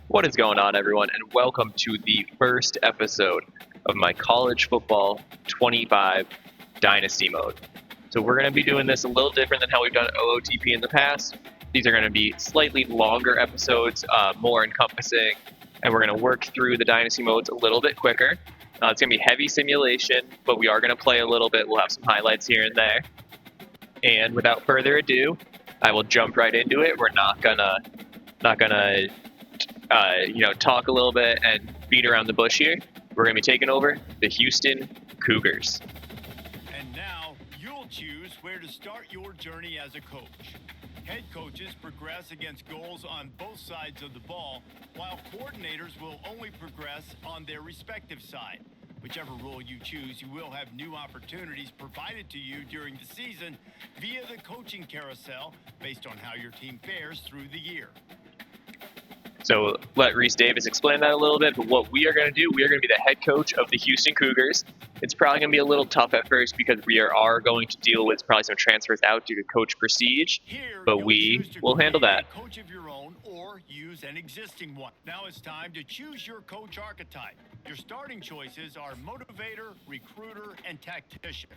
What is going on, everyone, and welcome to the first episode of my College Football 25 Dynasty mode. So we're going to be doing this a little different than how we've done OOTP in the past. These are going to be slightly longer episodes, more encompassing, and we're going to work through the Dynasty modes a little bit quicker. It's going to be heavy simulation, but we are going to play a little bit. We'll have some highlights here and there. And without further ado, I will jump right into it. We're not gonna talk a little bit and beat around the bush here. We're going to be taking over the Houston Cougars. And now you'll choose where to start your journey as a coach. Head coaches progress against goals on both sides of the ball, while coordinators will only progress on their respective side. Whichever role you choose, you will have new opportunities provided to you during the season via the coaching carousel based on how your team fares through the year. So let Reese Davis explain that a little bit, but what we are going to do, we are going to be the head coach of the Houston Cougars. It's probably going to be a little tough at first because we are going to deal with probably some transfers out due to coach prestige, but we will handle that. A coach of your own or use an existing one. Now it's time to choose your coach archetype. Your starting choices are motivator, recruiter, and tactician.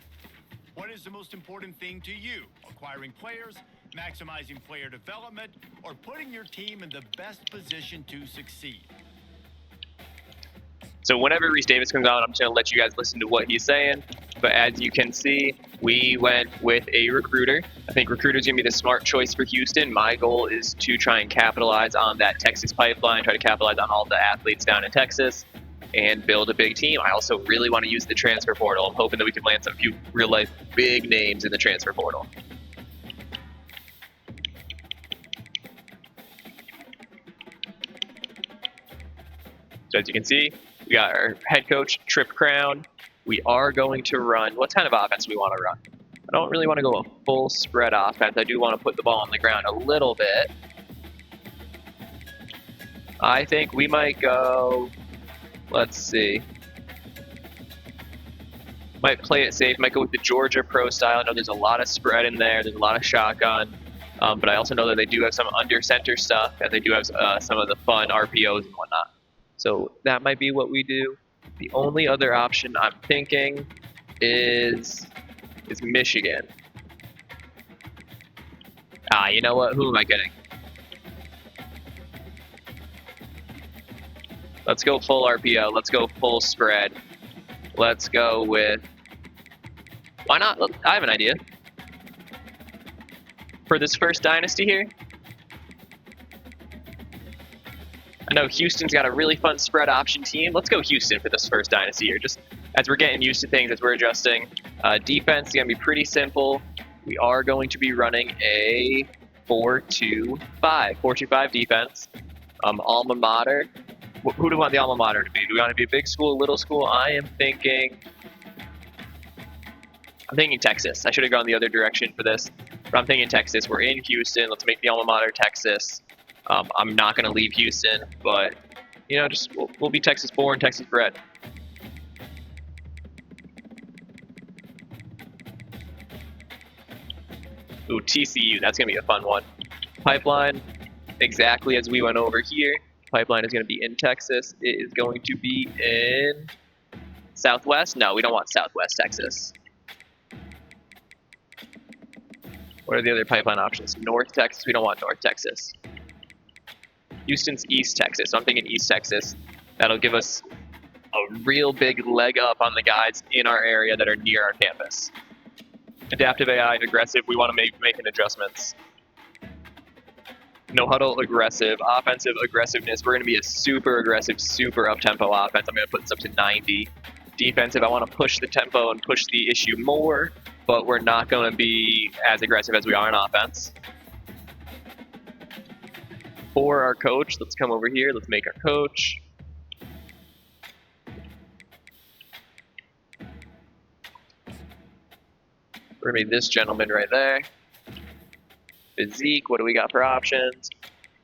What is the most important thing to you? Acquiring players, maximizing player development, or putting your team in the best position to succeed? So whenever Reese Davis comes out, I'm just going to let you guys listen to what he's saying. But as you can see, we went with a recruiter. I think recruiter is going to be the smart choice for Houston. My goal is to try and capitalize on that Texas pipeline, try to capitalize on all the athletes down in Texas, and build a big team. I also really want to use the transfer portal. I'm hoping that we can land some few real-life big names in the transfer portal. So as you can see, we got our head coach, Trip Crown. We are going to run, what kind of offense do we want to run? I don't really want to go a full spread offense. I do want to put the ball on the ground a little bit. I think we might go, let's see. Might play it safe, might go with the Georgia Pro style. I know there's a lot of spread in there, there's a lot of shotgun. But I also know that they do have some under center stuff, and they do have some of the fun RPOs and whatnot. So that might be what we do. The only other option I'm thinking is Michigan. You know what? Who am I kidding? Let's go full RPO. Let's go full spread. Let's go with... Why not? I have an idea. For this first dynasty here, I know Houston's got a really fun spread option team. Let's go Houston for this first dynasty here. Just as we're getting used to things, as we're adjusting. Defense is going to be pretty simple. We are going to be running a 4-2-5. 4-2-5 defense. Alma mater. Who do we want the alma mater to be? Do we want to be a big school, little school? I'm thinking Texas. I should have gone the other direction for this. But I'm thinking Texas. We're in Houston. Let's make the alma mater Texas. I'm not going to leave Houston, but, we'll be Texas born, Texas bred. Ooh, TCU, that's going to be a fun one. Pipeline, exactly as we went over here. Pipeline is going to be in Texas. It is going to be in Southwest. No, we don't want Southwest Texas. What are the other pipeline options? North Texas, we don't want North Texas. Houston's East Texas. So I'm thinking East Texas. That'll give us a real big leg up on the guys in our area that are near our campus. Adaptive AI and aggressive, we want to making adjustments. No huddle, aggressive. Offensive aggressiveness, we're going to be a super aggressive, super up-tempo offense. I'm going to put this up to 90. Defensive, I want to push the tempo and push the issue more, but we're not going to be as aggressive as we are in offense. For our coach, let's come over here. Let's make our coach. We're going to be this gentleman right there. Physique, what do we got for options?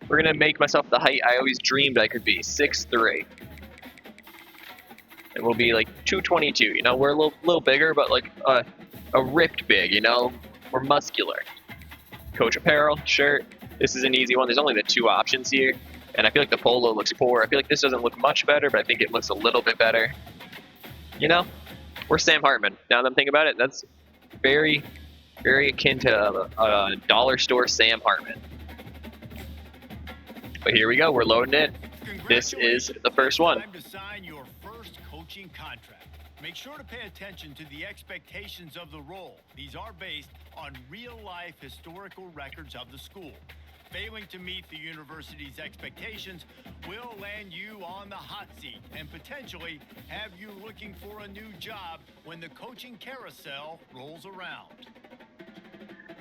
We're going to make myself the height I always dreamed I could be, 6'3". And we'll be like 222. We're a little bigger, but like a ripped big, We're muscular. Coach apparel, shirt. This is an easy one. There's only the two options here. And I feel like the polo looks poor. I feel like this doesn't look much better, but I think it looks a little bit better. You know, we're Sam Hartman. Now that I'm thinking about it, that's very, very akin to a dollar store Sam Hartman. But here we go. We're loading it. This is the first one. Time to sign your first coaching contract. Make sure to pay attention to the expectations of the role. These are based on real-life historical records of the school. Failing to meet the university's expectations will land you on the hot seat and potentially have you looking for a new job when the coaching carousel rolls around.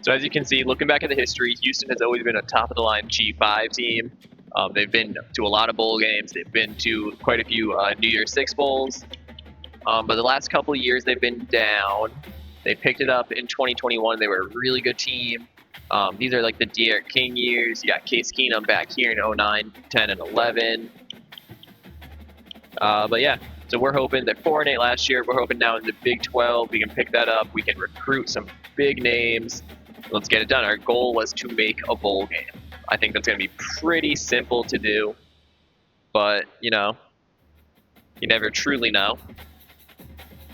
So as you can see, looking back at the history, Houston has always been a top-of-the-line G5 team. They've been to a lot of bowl games. They've been to quite a few New Year's Six bowls. But the last couple of years, they've been down. They picked it up in 2021. They were a really good team. These are like the De'Aaron King years. You got Case Keenum back here in 09, 10, and 11. But yeah, so we're hoping they're 4-8 last year. We're hoping now in the Big 12 we can pick that up. We can recruit some big names. Let's get it done. Our goal was to make a bowl game. I think that's going to be pretty simple to do. But, you know, you never truly know.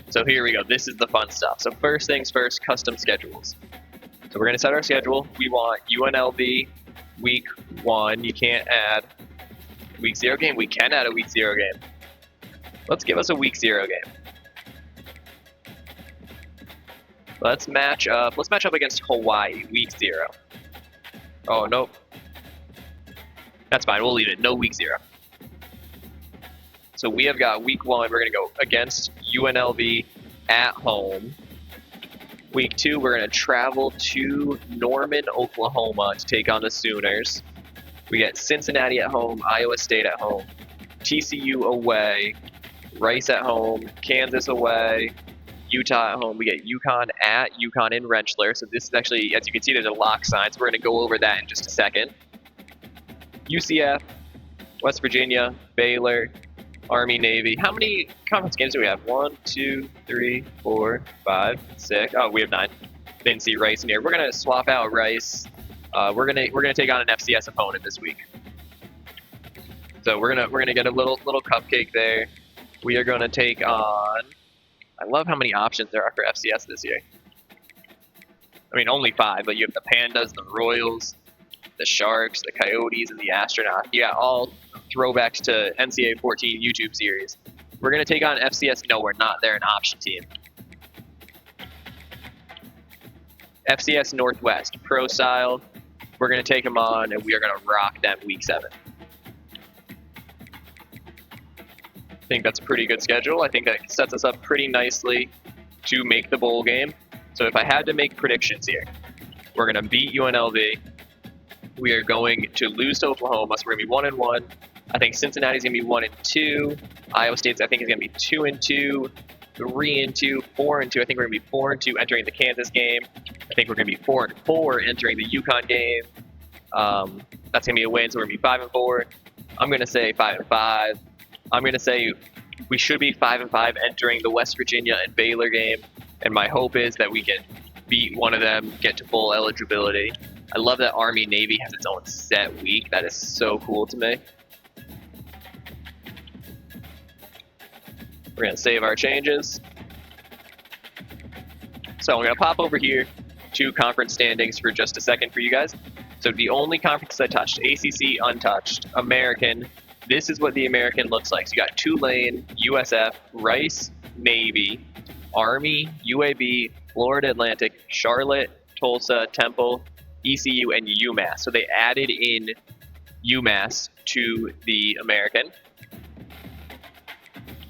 So here we go. This is the fun stuff. So first things first, custom schedules. So we're going to set our schedule. We want UNLV week 1. You can't add week 0 game. We can add a week 0 game. Let's give us a week 0 game. Let's match up. Let's match up against Hawaii week 0. Oh, nope. That's fine. We'll leave it. No week 0. So we have got week 1. We're going to go against UNLV at home. Week 2, we're going to travel to Norman, Oklahoma to take on the Sooners. We get Cincinnati at home, Iowa State at home, TCU away, Rice at home, Kansas away, Utah at home. We get UConn at UConn in Rensselaer. So this is actually, as you can see, there's a lock sign. So we're going to go over that in just a second. UCF, West Virginia, Baylor, Army, Navy. How many conference games do we have? 1, 2, 3, 4, 5, 6. Oh, we have 9. Didn't see Rice in here. We're gonna swap out Rice. We're gonna take on an FCS opponent this week. So we're gonna get a little cupcake there. We are gonna take on. I love how many options there are for FCS this year. I mean, only 5, but you have the Pandas, the Royals, the Sharks, the Coyotes, and the Astronauts. You got all throwbacks to NCAA 14 YouTube series. We're going to take on FCS. No, we're not. They're an option team. FCS Northwest, pro style. We're going to take them on, and we are going to rock them week 7. I think that's a pretty good schedule. I think that sets us up pretty nicely to make the bowl game. So if I had to make predictions here, we're going to beat UNLV. We are going to lose to Oklahoma, so we're going to be 1-1. I think Cincinnati's going to be 1-2. Iowa State's, I think, is going to be 2-2, 3-2, 4-2. I think we're going to be 4-2 entering the Kansas game. I think we're going to be 4-4 entering the UConn game. That's going to be a win, so we're going to be 5-4. I'm going to say 5-5. I'm going to say we should be 5-5 entering the West Virginia and Baylor game. And my hope is that we can beat one of them, get to bowl eligibility. I love that Army Navy has its own set week. That is so cool to me. We're going to save our changes. So I'm going to pop over here to conference standings for just a second for you guys. So the only conferences I touched, ACC untouched, American. This is what the American looks like. So you got Tulane, USF, Rice, Navy, Army, UAB, Florida Atlantic, Charlotte, Tulsa, Temple, ECU, and UMass. So they added in UMass to the American.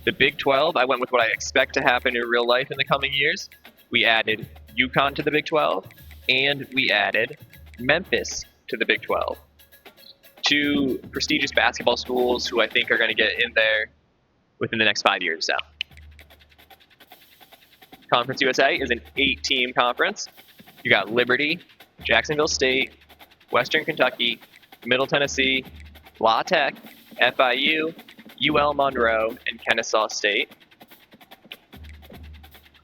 The Big 12, I went with what I expect to happen in real life in the coming years. We added UConn to the Big 12, and we added Memphis to the Big 12. 2 prestigious basketball schools who I think are going to get in there within the next 5 years or so. Conference USA is an 8-team conference. You got Liberty, Jacksonville State, Western Kentucky, Middle Tennessee, La Tech, FIU, UL Monroe, and Kennesaw State.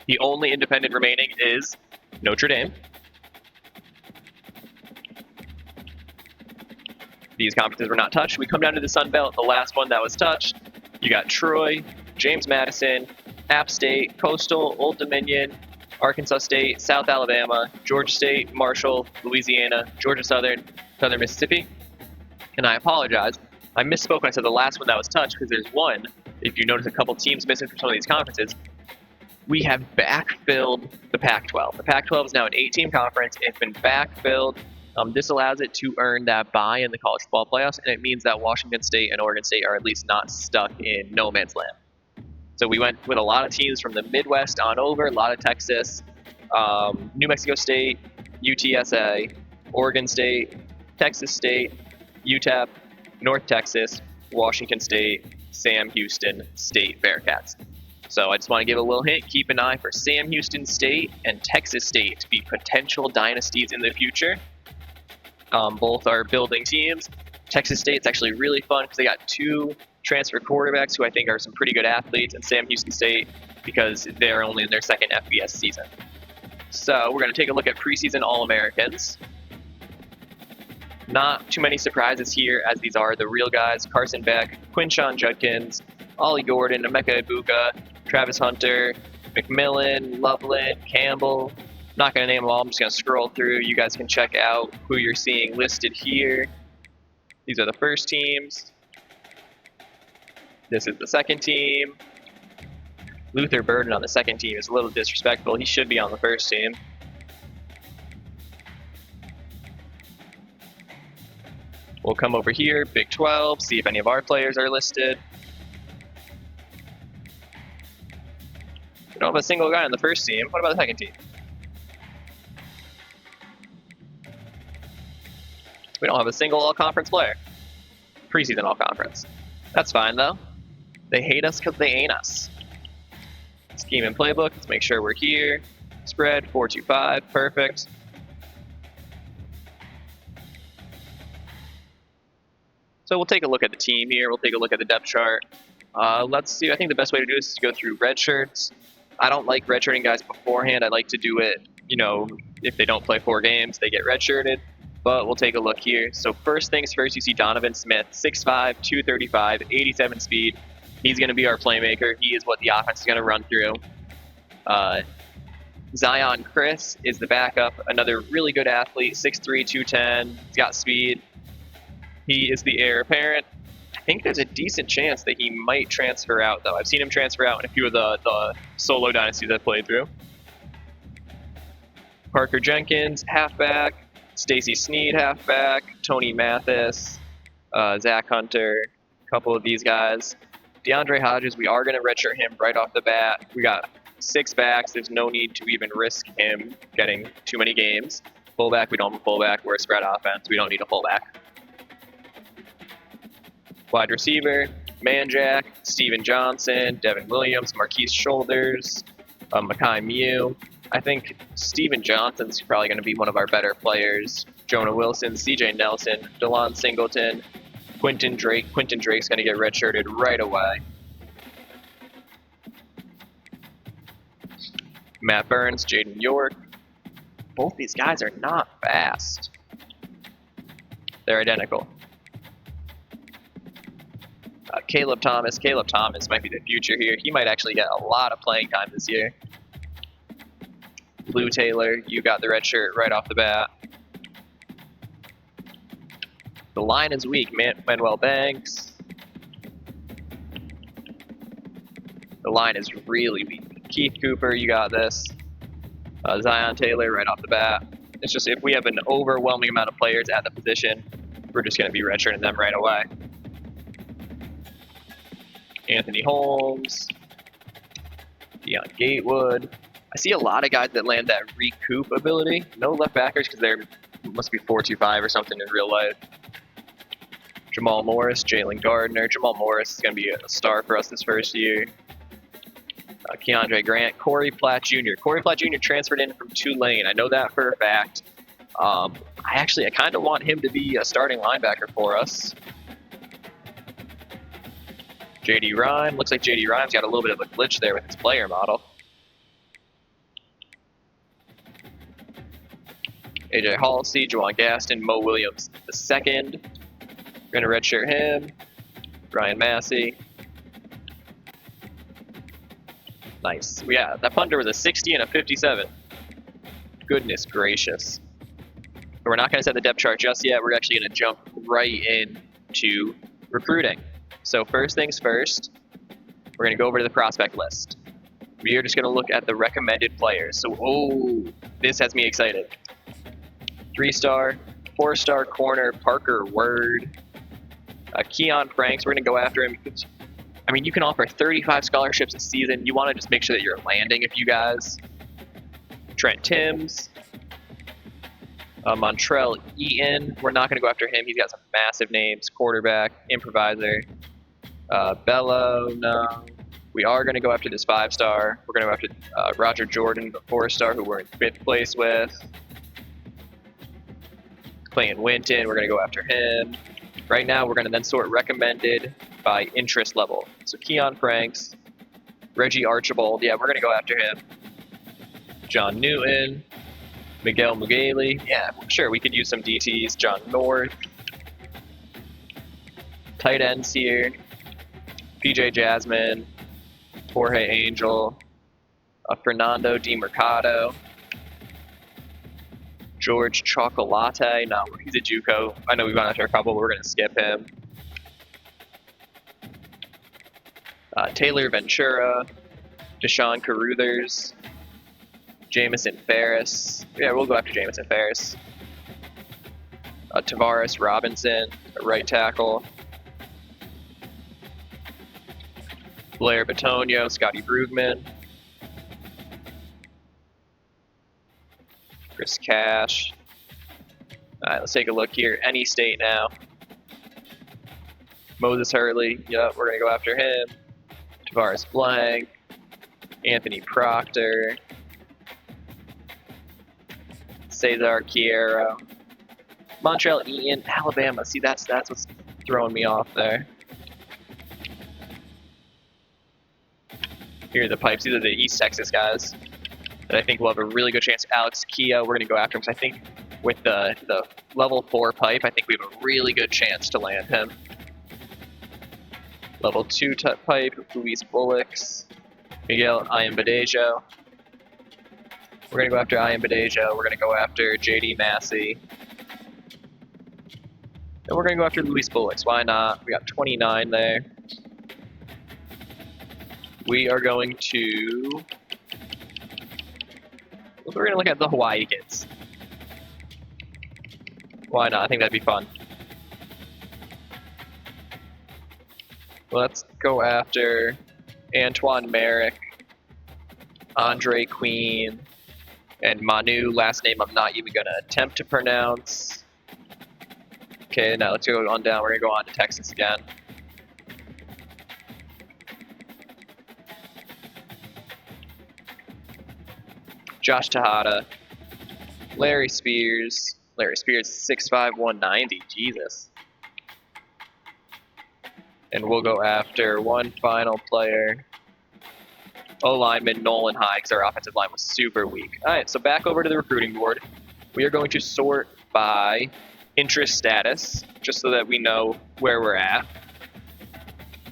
The only independent remaining is Notre Dame. these conferences were not touched. We come down to the Sun Belt, the last one that was touched. You got Troy, James Madison, App State, Coastal, Old Dominion, Arkansas State, South Alabama, Georgia State, Marshall, Louisiana, Georgia Southern, Southern Mississippi. And I apologize. I misspoke when I said the last one that was touched because there's one. If you notice a couple teams missing from some of these conferences, we have backfilled the Pac-12. The Pac-12 is now an 8-team conference. It's been backfilled. This allows it to earn that bye in the college football playoffs, and it means that Washington State and Oregon State are at least not stuck in no man's land. So we went with a lot of teams from the Midwest on over, a lot of Texas, New Mexico State, UTSA, Oregon State, Texas State, UTEP, North Texas, Washington State, Sam Houston State Bearcats. So I just want to give a little hint. Keep an eye for Sam Houston State and Texas State to be potential dynasties in the future. Both are building teams. Texas State's actually really fun because they got 2 transfer quarterbacks who I think are some pretty good athletes, and Sam Houston State because they're only in their second FBS season. So we're going to take a look at preseason All-Americans. Not too many surprises here, as these are the real guys. Carson Beck, Quinshon Judkins, Ollie Gordon, Emeka Ibuka, Travis Hunter, McMillan, Loveland, Campbell. Not going to name them all. I'm just going to scroll through. You guys can check out who you're seeing listed here. These are the first teams. This is the second team. Luther Burden on the second team is a little disrespectful. He should be on the first team. We'll come over here, Big 12, see if any of our players are listed. We don't have a single guy on the first team. What about the second team? We don't have a single all-conference player. Preseason all-conference. That's fine, though. They hate us because they ain't us. Scheme and playbook. Let's make sure we're here. Spread, 4-2-5. Perfect. So we'll take a look at the team here. We'll take a look at the depth chart. Let's see. I think the best way to do this is to go through red shirts. I don't like redshirting guys beforehand. I like to do it, if they don't play 4 games, they get redshirted. But we'll take a look here. So first things first, you see Donovan Smith, 6'5", 235, 87 speed. He's going to be our playmaker. He is what the offense is going to run through. Zion Chris is the backup, another really good athlete, 6'3", 210. He's got speed. He is the heir apparent. I think there's a decent chance that he might transfer out, though. I've seen him transfer out in a few of the solo dynasties I've played through. Parker Jenkins, halfback. Stacy Sneed, halfback. Tony Mathis. Zach Hunter. A couple of these guys. DeAndre Hodges, we are going to redshirt him right off the bat. We got 6 backs. There's no need to even risk him getting too many games. Fullback, we don't have a fullback. We're a spread offense. We don't need a fullback. Wide receiver, Manjack, Steven Johnson, Devin Williams, Marquise Shoulders, Makai Mew. I think Steven Johnson's probably going to be one of our better players. Jonah Wilson, CJ Nelson, DeLon Singleton, Quentin Drake. Quentin Drake's going to get redshirted right away. Matt Burns, Jaden York. Both these guys are not fast. They're identical. Caleb Thomas. Caleb Thomas might be the future here. He might actually get a lot of playing time this year. Lou Taylor, you got the red shirt right off the bat. The line is weak. Manuel Banks. The line is really weak. Keith Cooper, you got this. Zion Taylor right off the bat. It's just if we have an overwhelming amount of players at the position, we're just going to be redshirting them right away. Anthony Holmes, Deion Gatewood. I see a lot of guys that land that recoup ability. No left backers because they're must be 4.25 or something in real life. Jamal Morris, Jalen Gardner. Jamal Morris is going to be a star for us this first year. Keandre Grant, Corey Platt Jr. Corey Platt Jr. transferred in from Tulane. I know that for a fact. I kind of want him to be a starting linebacker for us. JD Rhyme. Looks like JD Rhyme's got a little bit of a glitch there with his player model. AJ Halsey, Juwan Gaston, Mo Williams II. We're going to redshirt him. Ryan Massey. Nice. Yeah, that punter was a 60 and a 57. Goodness gracious. But we're not going to set the depth chart just yet. We're actually going to jump right into recruiting. So first things first, we're going to go over to the prospect list. We are just going to look at the recommended players. So, this has me excited. 3-star, 4-star corner, Parker Word. Keon Franks, we're going to go after him. I mean, you can offer 35 scholarships a season. You want to just make sure that you're landing a few guys. Trent Timms. Montrell Eaton, we're not going to go after him. He's got some massive names. Quarterback, improviser. Bello, no. We are going to go after this 5-star. We're going to go after Roger Jordan, the 4-star, who we're in 5th place with. Clayton Winton, we're going to go after him. Right now, we're going to then sort recommended by interest level. So Keon Franks, Reggie Archibald, yeah, we're going to go after him. John Newton, Miguel Mugali, yeah, sure, we could use some DTs. John North, tight ends here. PJ Jasmine, Jorge Angel, Fernando DiMercado, George Chocolate. No, he's a JUCO. I know we've gone after a couple, but we're going to skip him. Taylor Ventura, Deshaun Caruthers, Jamison Ferris. Yeah, we'll go after Jamison Ferris. Tavares Robinson, right tackle. Blair Batonio, Scotty Brugman. Chris Cash. All right, let's take a look here. Any state now. Moses Hurley. Yep, we're going to go after him. Tavares Blank. Anthony Proctor. Cesar Quiero. Montrell Eaton, Alabama. See, that's what's throwing me off there. Here are the pipes. These are the East Texas guys that I think will have a really good chance. Alex Keogh, we're going to go after him because I think with the level 4 pipe, I think we have a really good chance to land him. Level 2 pipe, Luis Bullocks, Miguel Ayambadejo. We're going to go after Ayambadejo. We're going to go after JD Massey. And we're going to go after Luis Bullocks. Why not? We got 29 there. We are going to... We're going to look at the Hawaii kids. Why not? I think that'd be fun. Let's go after Antoine Merrick, Andre Queen, and Manu. Last name I'm not even going to attempt to pronounce. Okay, now let's go on down. We're going to go on to Texas again. Josh Tejada, Larry Spears. Larry Spears, 6'5", 190. Jesus. And we'll go after one final player. O-lineman Nolan High, because our offensive line was super weak. All right, so back over to the recruiting board. We are going to sort by interest status, just so that we know where we're at.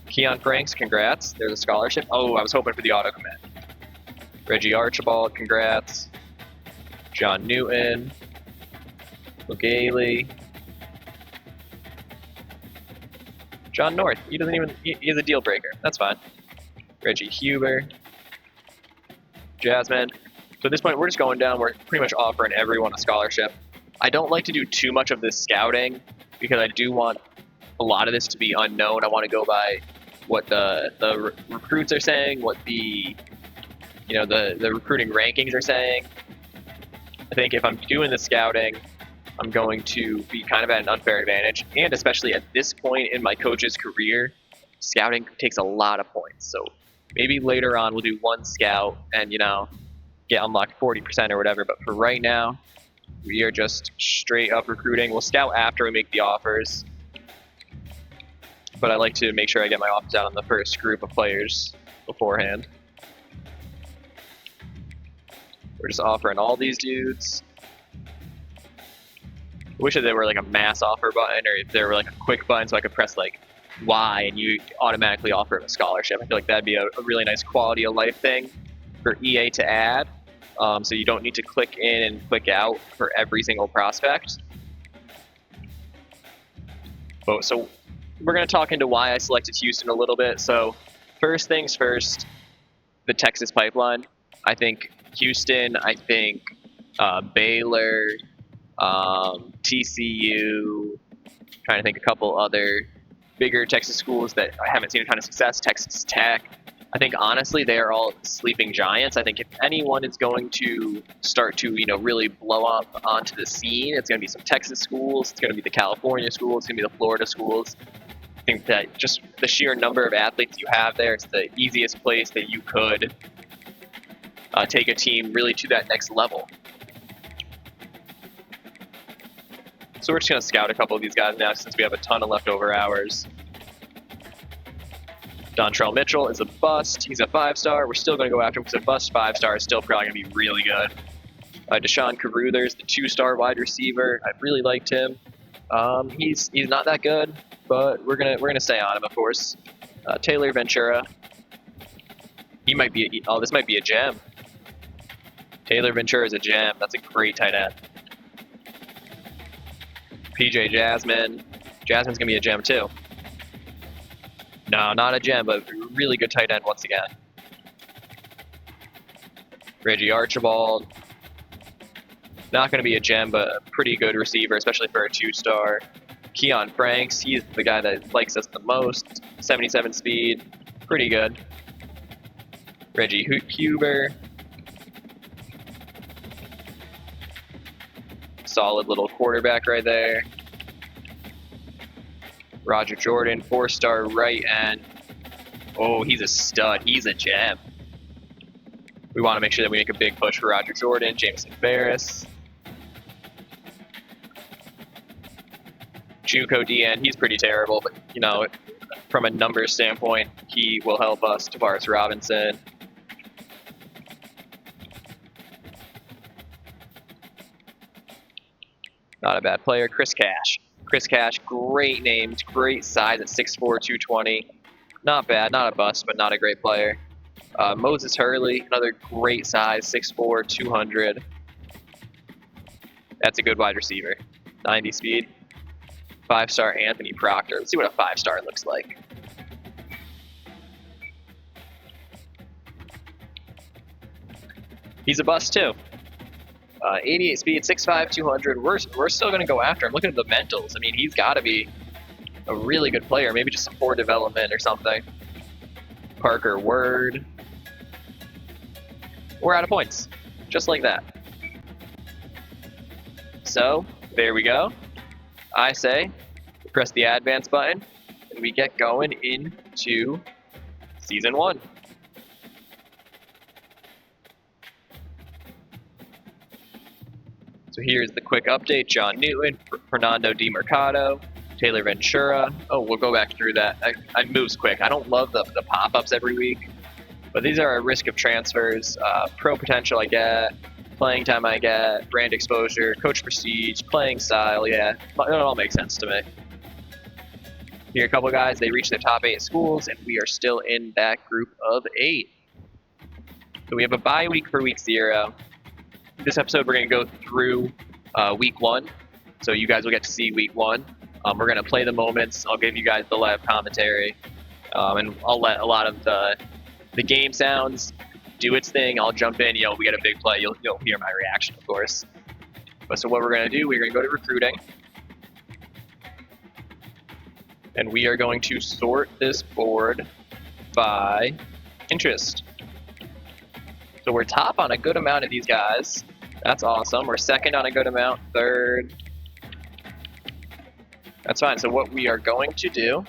Keon Franks, congrats. There's a scholarship. Oh, I was hoping for the auto commit. Reggie Archibald, congrats. John Newton. Mugali. John North, he's a deal breaker. That's fine. Reggie Huber. Jasmine. So at this point, we're just going down. We're pretty much offering everyone a scholarship. I don't like to do too much of this scouting because I do want a lot of this to be unknown. I want to go by what the recruits are saying, what the recruiting rankings are saying. I think if I'm doing the scouting, I'm going to be kind of at an unfair advantage. And especially at this point in my coach's career, scouting takes a lot of points. So maybe later on we'll do one scout and, get unlocked 40% or whatever. But for right now, we are just straight up recruiting. We'll scout after we make the offers. But I like to make sure I get my offers out on the first group of players beforehand. We're just offering all these dudes. wish that there were like a mass offer button, or if there were like a quick button so I could press like Y and you automatically offer him a scholarship. I feel like that'd be a really nice quality of life thing for EA to add. So you don't need to click in and click out for every single prospect. So we're going to talk into why I selected Houston a little bit. So first things first, the Texas pipeline. I think Houston, I think Baylor, TCU, trying to think a couple other bigger Texas schools that I haven't seen a ton of success, Texas Tech. I think honestly they are all sleeping giants. I think if anyone is going to start to really blow up onto the scene, it's going to be some Texas schools. It's going to be the California schools. It's going to be the Florida schools. I think that just the sheer number of athletes you have there, it's the easiest place that you could take a team really to that next level. So we're just going to scout a couple of these guys now since we have a ton of leftover hours. Dontrell Mitchell is a bust. He's a 5-star. We're still going to go after him because a bust 5-star is still probably going to be really good. Deshaun Caruthers, the 2-star wide receiver. I really liked him. He's not that good, but we're gonna stay on him, of course. Taylor Ventura. He might be. This might be a gem. Taylor Ventura is a gem. That's a great tight end. PJ Jasmine. Jasmine's gonna be a gem too. No, not a gem, but really good tight end once again. Reggie Archibald. Not going to be a gem, but a pretty good receiver, especially for a 2-star. Keon Franks, he's the guy that likes us the most. 77 speed, pretty good. Reggie Huber. Solid little quarterback right there. Roger Jordan, 4-star right end. Oh, he's a stud. He's a gem. We want to make sure that we make a big push for Roger Jordan. Jameson Ferris. JUCO DN, he's pretty terrible, but from a numbers standpoint, he will help us. Tavares Robinson. Not a bad player. Chris Cash. Chris Cash, great name, great size at 6'4", 220. Not bad, not a bust, but not a great player. Moses Hurley, another great size, 6'4", 200. That's a good wide receiver. 90 speed. 5-star Anthony Proctor. Let's see what a 5-star looks like. He's a bust too. 88 speed, 6'5", 200. We're still going to go after him. Look at the mentals. I mean, he's got to be a really good player. Maybe just some poor development or something. Parker Word. We're out of points. Just like that. So, there we go. I say, press the advance button, and we get going into Season 1. So here's the quick update. John Newton, Fernando DiMercado, Taylor Ventura. Oh, we'll go back through that. I moves quick. I don't love the pop-ups every week, but these are a risk of transfers. Pro potential I get, playing time I get, brand exposure, coach prestige, playing style, yeah. It all makes sense to me. Here are a couple guys, they reached their top 8 schools, and we are still in that group of 8. So we have a bye week for week 0. This episode, we're going to go through week 1, so you guys will get to see week 1. We're going to play the moments. I'll give you guys the live commentary, and I'll let a lot of the game sounds do its thing. I'll jump in. We get a big play. You'll hear my reaction, of course. But so what we're going to do, we're going to go to recruiting, and we are going to sort this board by interest. So we're top on a good amount of these guys. That's awesome. We're second on a good amount, third. That's fine. So what we are going to do,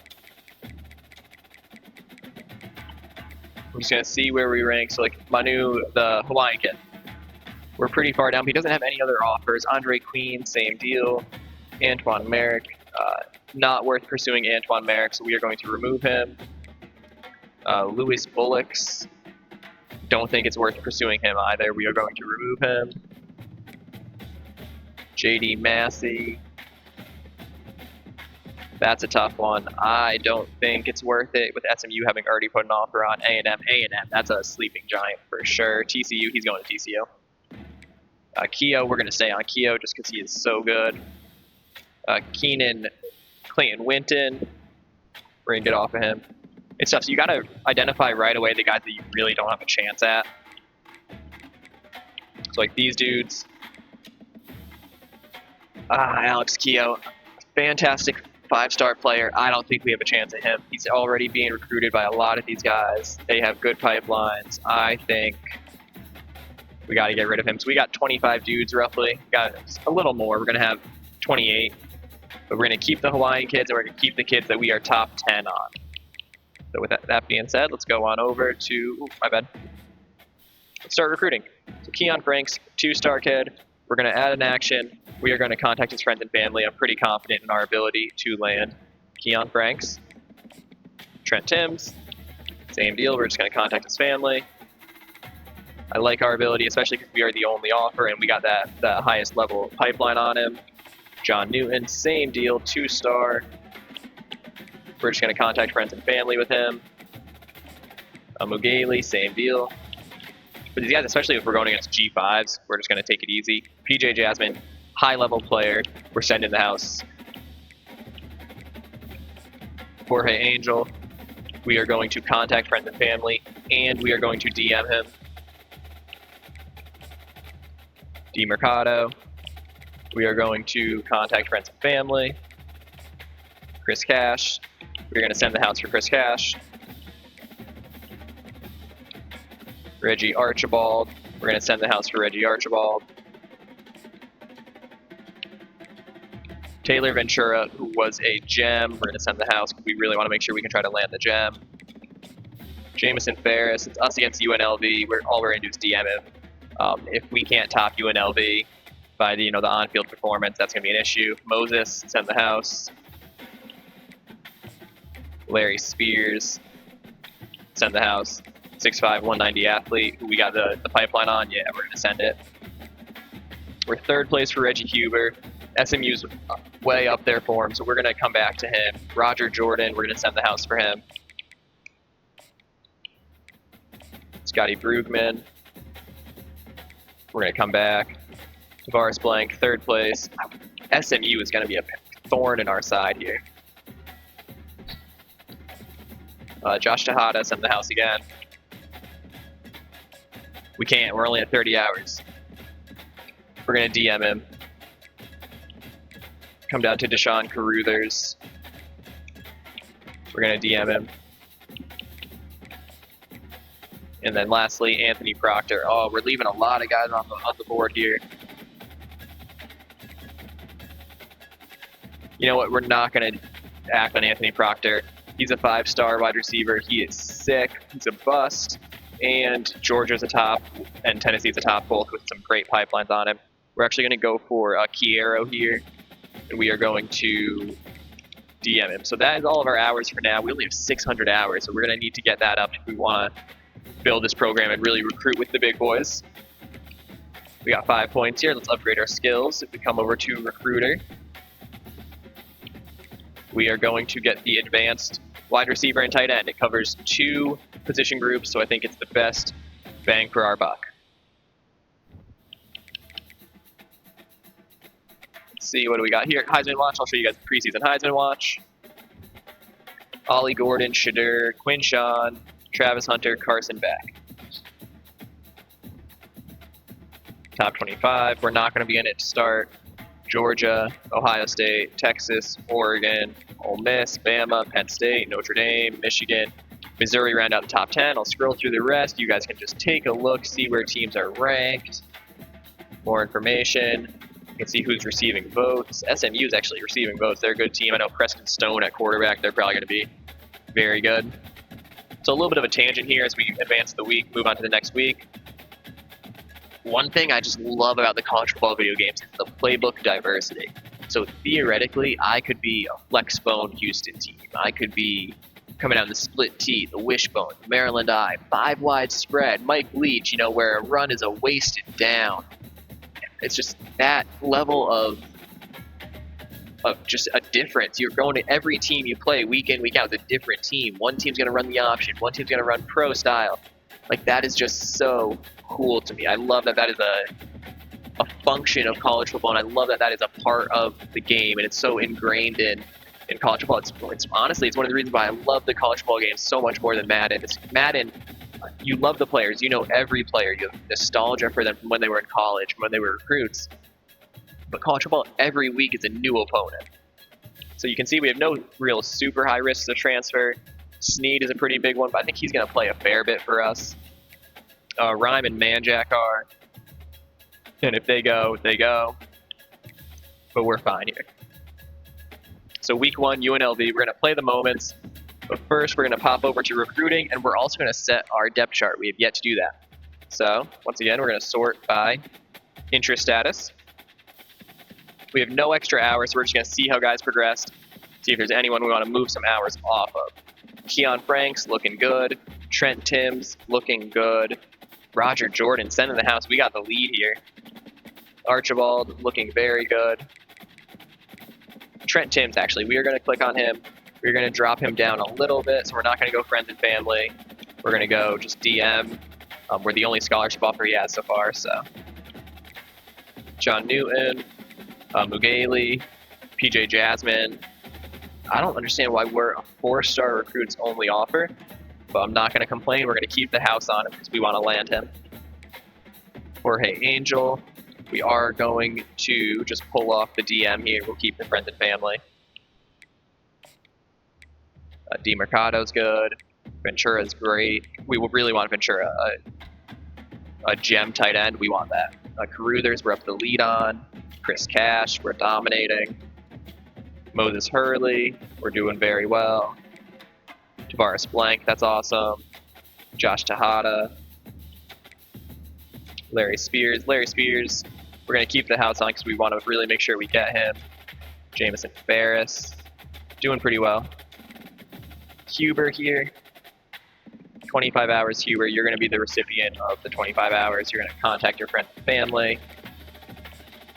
we're just going to see where we rank. So like Manu, the Hawaiian kid, we're pretty far down. He doesn't have any other offers. Andre Queen, same deal. Antoine Merrick, not worth pursuing Antoine Merrick, so we are going to remove him. Louis Bullocks, don't think it's worth pursuing him either. We are going to remove him. JD Massey, That's a tough one. I don't think it's worth it with SMU having already put an offer on A&M. A&M, that's a sleeping giant for sure. TCU, he's going to TCU. Keough, we're going to stay on Keough just because he is so good. Clayton Winton, we're going to get off of him. It's tough. So you got to identify right away the guys that you really don't have a chance at. So like these dudes. Alex Keough, fantastic 5-star player. I don't think we have a chance at him. He's already being recruited by a lot of these guys. They have good pipelines. I think we got to get rid of him. So we got 25 dudes roughly. We got a little more. We're going to have 28. But we're going to keep the Hawaiian kids, and we're going to keep the kids that we are top 10 on. So with that being said, let's go on over to, let's start recruiting. So Keon Franks, 2-star kid. We're going to add an action. We are going to contact his friends and family. I'm pretty confident in our ability to land Keon Franks. Trent Timms, same deal. We're just going to contact his family. I like our ability, especially because we are the only offer, and we got that highest level pipeline on him. John Newton, same deal, 2-star. We're just going to contact friends and family with him. Mugale, same deal. But these guys, especially if we're going against G5s, we're just going to take it easy. PJ Jasmine, high-level player. We're sending the house. Jorge Angel, we are going to contact friends and family, and we are going to DM him. D Mercado, we are going to contact friends and family. Chris Cash, we're going to send the house for Chris Cash. Reggie Archibald, we're going to send the house for Reggie Archibald. Taylor Ventura, who was a gem, we're going to send the house because we really want to make sure we can try to land the gem. Jamison Ferris, it's us against UNLV. All we're going to do is DM him. If we can't top UNLV by the on-field performance, that's going to be an issue. Moses, send the house. Larry Spears, send the house. 6'5", 190 athlete, who we got the pipeline on. Yeah, we're going to send it. We're 3rd place for Reggie Huber. SMU's way up there for him, so we're going to come back to him. Roger Jordan, we're going to send the house for him. Scotty Brugman, we're going to come back. Tavares Blank, 3rd place. SMU is going to be a thorn in our side here. Josh Tejada, send the house again. We can't. We're only at 30 hours. We're going to DM him. Come down to Deshaun Caruthers. We're going to DM him. And then lastly, Anthony Proctor. Oh, we're leaving a lot of guys on the board here. You know what? We're not going to act on Anthony Proctor. He's a 5-star wide receiver. He is sick. He's a bust. And Georgia's a top, and Tennessee's a top, both with some great pipelines on him. We're actually going to go for Kiero here, and we are going to DM him. So that is all of our hours for now. We only have 600 hours, so we're going to need to get that up if we want to build this program and really recruit with the big boys. We got 5 points here. Let's upgrade our skills. If we come over to Recruiter, we are going to get the advanced wide receiver and tight end. It covers 2 position groups, so I think it's the best bang for our buck. Let's see, what do we got here? Heisman Watch. I'll show you guys the preseason Heisman Watch. Ollie Gordon, Shadur, Quinshawn, Travis Hunter, Carson Beck. Top 25. We're not going to be in it to start. Georgia, Ohio State, Texas, Oregon, Ole Miss, Bama, Penn State, Notre Dame, Michigan, Missouri round out the top 10. I'll scroll through the rest. You guys can just take a look, see where teams are ranked. More information. You can see who's receiving votes. SMU is actually receiving votes. They're a good team. I know Preston Stone at quarterback. They're probably going to be very good. So a little bit of a tangent here as we advance the week, move on to the next week. One thing I just love about the college football video games is the playbook diversity. So theoretically, I could be a flexbone Houston team. I could be coming out in the split T, the wishbone, the Maryland I, 5-wide spread, Mike Leach, where a run is a wasted down. It's just that level of of just a difference. You're going to every team you play week in, week out, it's a different team. One team's going to run the option. One team's going to run pro style. Like, that is just so cool to me. I love that that is a function of college football, and I love that that is a part of the game, and it's so ingrained in college football. It's honestly, it's one of the reasons why I love the college football game so much more than Madden. Madden, you love the players. You know every player. You have nostalgia for them from when they were in college, from when they were recruits. But college football, every week is a new opponent. So you can see we have no real super high risks of transfer. Snead is a pretty big one, but I think he's going to play a fair bit for us. Rhyme and Manjack are. And if they go, they go. But we're fine here. So week 1, UNLV, we're going to play the moments. But first, we're going to pop over to recruiting, and we're also going to set our depth chart. We have yet to do that. So once again, we're going to sort by interest status. We have no extra hours, so we're just going to see how guys progressed, see if there's anyone we want to move some hours off of. Keon Franks, looking good. Trent Timms, looking good. Roger Jordan, sending the house. We got the lead here. Archibald, looking very good. Trent Timms, actually, we are going to click on him. We're going to drop him down a little bit, so we're not going to go friends and family. We're going to go just DM. We're the only scholarship offer he has so far, so. John Newton, Mugali, PJ Jasmine. I don't understand why we're a 4-star recruits only offer, but I'm not going to complain. We're going to keep the house on him because we want to land him. Jorge Angel. We are going to just pull off the DM here. We'll keep the friends and family. DeMercado's good. Ventura's great. We will really want Ventura. A gem tight end, we want that. Caruthers, we're up to the lead on. Chris Cash, we're dominating. Moses Hurley, we're doing very well. Tavares Blank, that's awesome. Josh Tejada. Larry Spears, we're going to keep the house on because we want to really make sure we get him. Jamison Ferris, doing pretty well. Huber here, 25 hours. Huber, you're going to be the recipient of the 25 hours. You're going to contact your friends and family.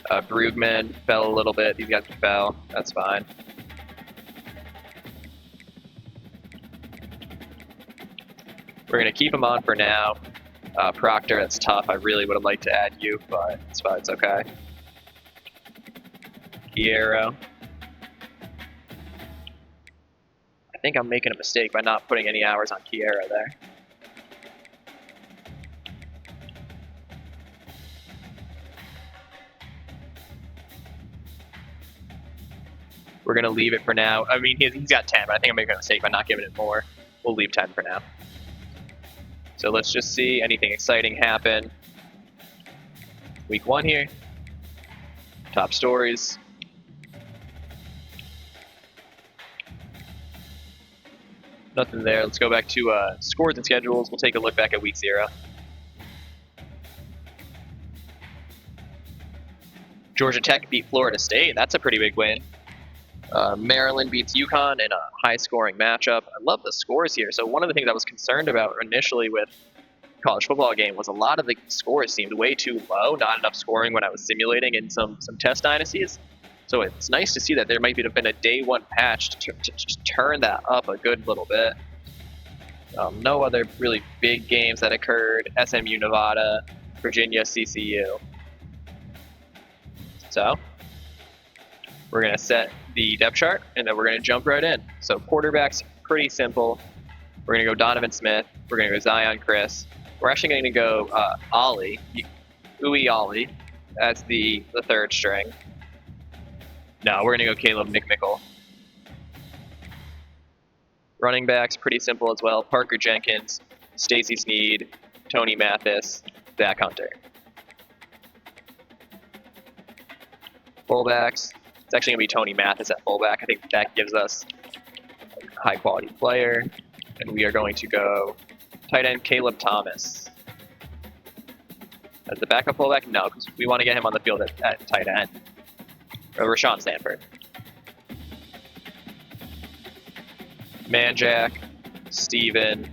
Brugman fell a little bit. These guys fell. That's fine. We're going to keep him on for now. Proctor, that's tough. I really would have liked to add you, but it's fine. It's okay. Hierro. I think I'm making a mistake by not putting any hours on Hierro there. We're going to leave it for now. I mean, he's got 10, but I think I'm making a mistake by not giving it more. We'll leave 10 for now. So let's just see anything exciting happen. Week 1 here. Top stories. Nothing there. Let's go back to scores and schedules. We'll take a look back at week 0. Georgia Tech beat Florida State. That's a pretty big win. Maryland beats UConn in a high-scoring matchup. I love the scores here. So one of the things I was concerned about initially with college football game was a lot of the scores seemed way too low, not enough scoring when I was simulating in some test dynasties. So it's nice to see that there might have been a day 1 patch to just turn that up a good little bit. No other really big games that occurred. SMU, Nevada, Virginia, CCU. So we're going to set the depth chart, and then we're going to jump right in. So quarterbacks, pretty simple. We're going to go Donovan Smith. We're going to go Zion Chris. We're actually going to go Ollie, Uwe Ollie, as the 3rd string. No, we're going to go Caleb McMickle. Running backs, pretty simple as well. Parker Jenkins, Stacy Snead, Tony Mathis, Zach Hunter. Fullbacks, it's actually going to be Tony Mathis at fullback. I think that gives us a high-quality player. And we are going to go tight end Caleb Thomas. As the backup fullback? No, because we want to get him on the field at tight end. Or Rashawn Stanford. Manjack, Steven,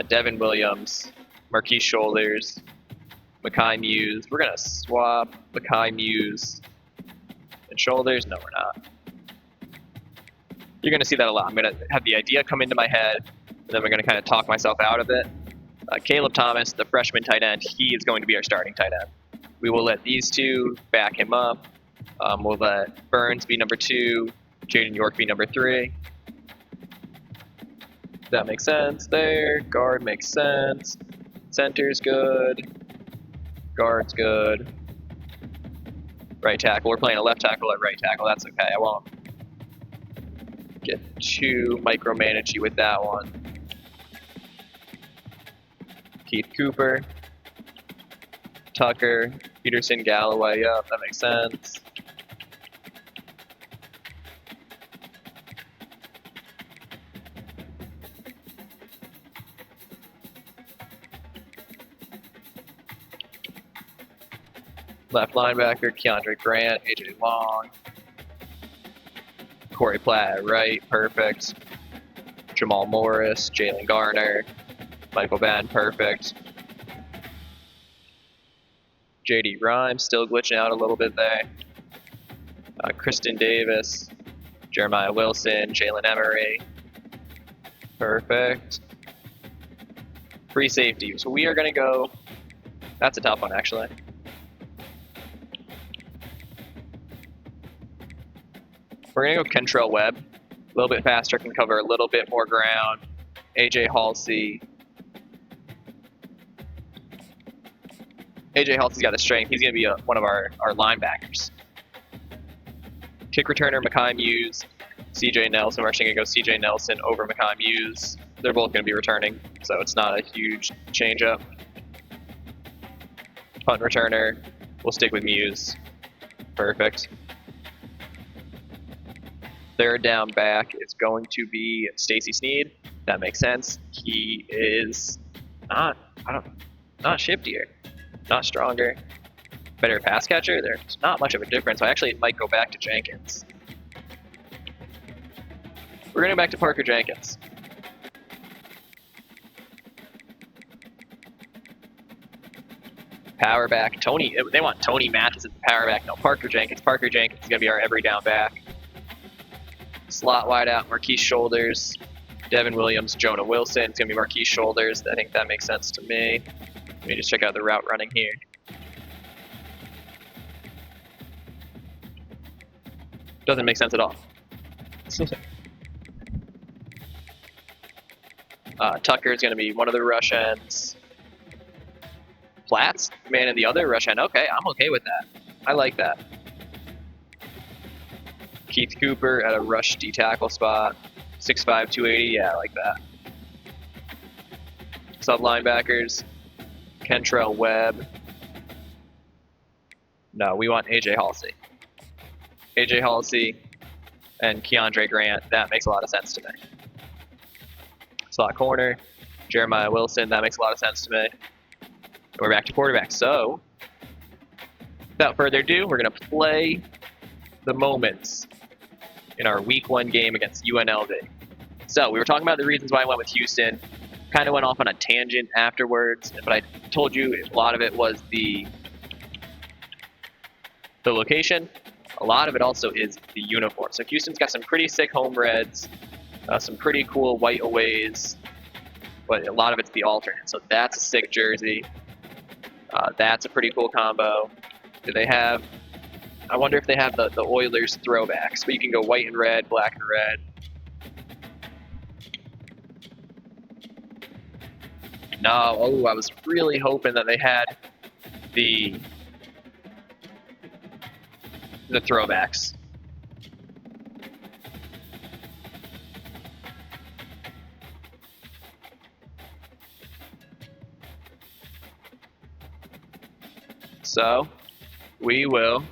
Devin Williams, Marquise Shoulders, Makai Muse. We're going to swap Makai Muse and shoulders. No, we're not. You're going to see that a lot. I'm going to have the idea come into my head, and then we're going to kind of talk myself out of it. Caleb Thomas, the freshman tight end, he is going to be our starting tight end. We will let these two back him up. We'll let Burns be number 2, Jaden York be number 3. That makes sense there. Guard makes sense. Center's good. Guard's good. Right tackle. We're playing a left tackle at right tackle. That's okay. I won't get too micromanagey with that one. Keith Cooper. Tucker. Peterson, Galloway. Yep, that makes sense. Left linebacker, Keandre Grant, AJ Long. Corey Platt at right, perfect. Jamal Morris, Jalen Garner, Michael Bann, perfect. JD Rhymes still glitching out a little bit there. Kristen Davis, Jeremiah Wilson, Jalen Emery, perfect. Free safety, so we are going to go, that's a tough one actually. We're going to go Kentrell Webb. A little bit faster, can cover a little bit more ground. AJ Halsey. AJ Halsey's got the strength. He's going to be one of our linebackers. Kick returner, Mekhi Muse. CJ Nelson. We're actually going to go CJ Nelson over Mekhi Muse. They're both going to be returning, so it's not a huge change-up. Punt returner, we'll stick with Muse. Perfect. Third down back is going to be Stacy Sneed. That makes sense. He is not shiftier, not stronger. Better pass catcher. There's not much of a difference. I actually might go back to Jenkins. We're going to go back to Parker Jenkins. Power back. Tony. They want Tony Mathis as the power back. No, Parker Jenkins. Parker Jenkins is going to be our every down back. Slot wide out, Marquise Shoulders, Devin Williams, Jonah Wilson. It's going to be Marquise Shoulders. I think that makes sense to me. Let me just check out the route running here. Doesn't make sense at all. Tucker is going to be one of the rush ends. Platts, man in the other rush end. Okay, I'm okay with that. I like that. Keith Cooper at a rush D tackle spot. 6'5", 280, yeah, I like that. Sub linebackers, Kentrell Webb. No, we want AJ Halsey. AJ Halsey and Keandre Grant, that makes a lot of sense to me. Slot corner, Jeremiah Wilson, that makes a lot of sense to me. We're back to quarterback. So, without further ado, we're going to play the moments in our week 1 game against UNLV. So we were talking about the reasons why I went with Houston. Kind of went off on a tangent afterwards, but I told you a lot of it was the location. A lot of it also is the uniform. So Houston's got some pretty sick home reds, some pretty cool white aways, but a lot of it's the alternate. So that's a sick jersey. That's a pretty cool combo. Do they have... I wonder if they have the Oilers throwbacks, but you can go white and red, black and red. No, oh, I was really hoping that they had the throwbacks. So, we will